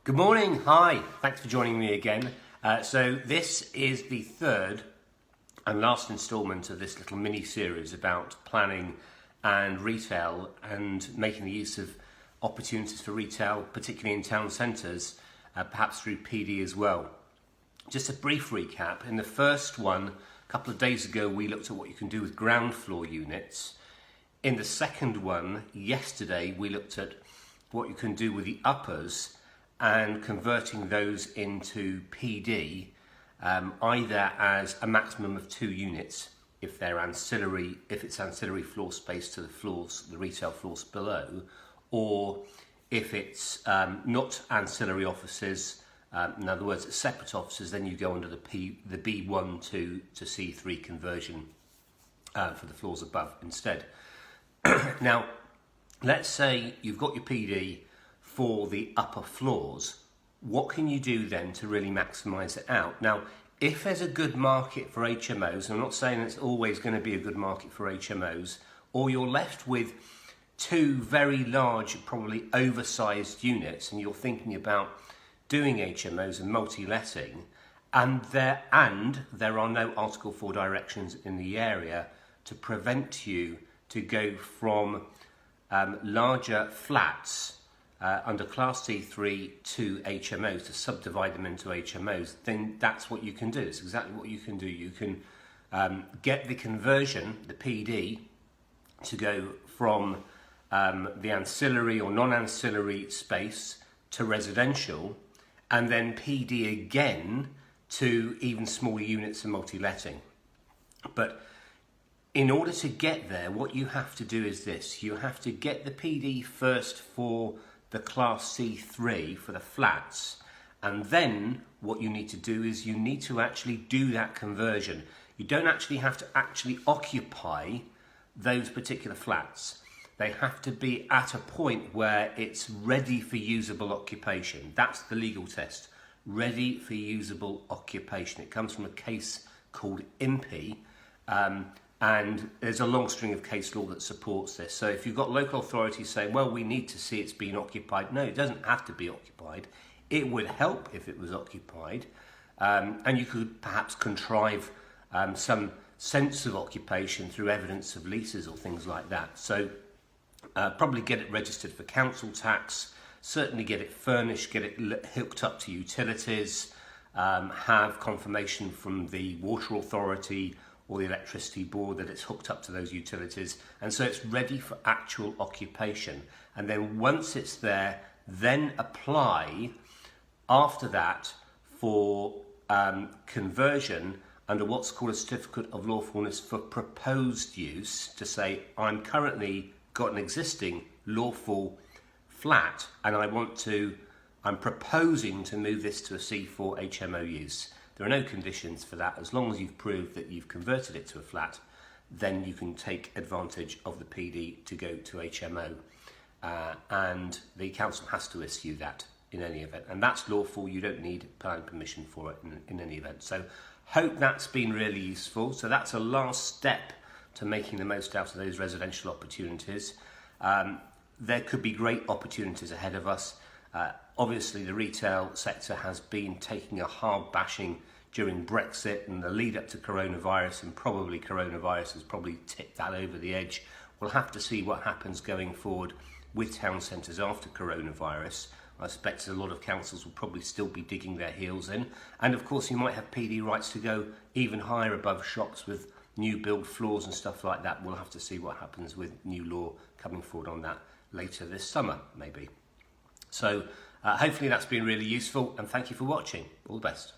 Good morning, hi, thanks for joining me again. So this is the third and last instalment of this little mini-series about planning and retail and making the use of opportunities for retail, particularly in town centres, perhaps through PD as well. Just a brief recap. In the first one, a couple of days ago, we looked at what you can do with ground floor units. In the second one, yesterday, we looked at what you can do with the uppers and converting those into PD, either as a maximum of 2 units if they're ancillary, if it's ancillary floor space to the floors, the retail floors below, or if it's not ancillary offices, in other words, separate offices, then you go under the B1 to C3 conversion for the floors above instead. Now, let's say you've got your PD for the upper floors. What can you do then to really maximise it out? Now, if there's a good market for HMOs, and I'm not saying it's always going to be a good market for HMOs, or you're left with 2 very large, probably oversized units, and you're thinking about doing HMOs and multi-letting, and there are no Article 4 directions in the area to prevent you to go from larger flats under Class C3 to HMOs, to subdivide them into HMOs, then that's what you can do. It's exactly what you can do. You can get the conversion, the PD, to go from the ancillary or non-ancillary space to residential, and then PD again to even smaller units and multi-letting. But in order to get there, what you have to do is this. You have to get the PD first for the Class C3, for the flats, and then what you need to do is you need to actually do that conversion. You don't actually have to actually occupy those particular flats. They have to be at a point where it's ready for usable occupation. That's the legal test. Ready for usable occupation. It comes from a case called IMPI, and there's a long string of case law that supports this. So if you've got local authorities saying, well, we need to see it's been occupied. No, it doesn't have to be occupied. It would help if it was occupied. And you could perhaps contrive some sense of occupation through evidence of leases or things like that. So probably get it registered for council tax, certainly get it furnished, get it hooked up to utilities, have confirmation from the water authority or the electricity board that it's hooked up to those utilities, and so it's ready for actual occupation. And then once it's there, then apply after that for conversion under what's called a certificate of lawfulness for proposed use, to say I'm currently got an existing lawful flat and I'm proposing to move this to a C4 HMO use. There are no conditions for that. As long as you've proved that you've converted it to a flat, then you can take advantage of the PD to go to HMO. And the council has to issue that in any event. And that's lawful. You don't need planning permission for it in any event. So hope that's been really useful. So that's a last step to making the most out of those residential opportunities. There could be great opportunities ahead of us. Obviously, the retail sector has been taking a hard bashing during Brexit and the lead up to coronavirus, and probably coronavirus has probably tipped that over the edge. We'll have to see what happens going forward with town centres after coronavirus. I suspect a lot of councils will probably still be digging their heels in. And of course, you might have PD rights to go even higher above shops with new build floors and stuff like that. We'll have to see what happens with new law coming forward on that later this summer, maybe. So hopefully that's been really useful, and thank you for watching. All the best.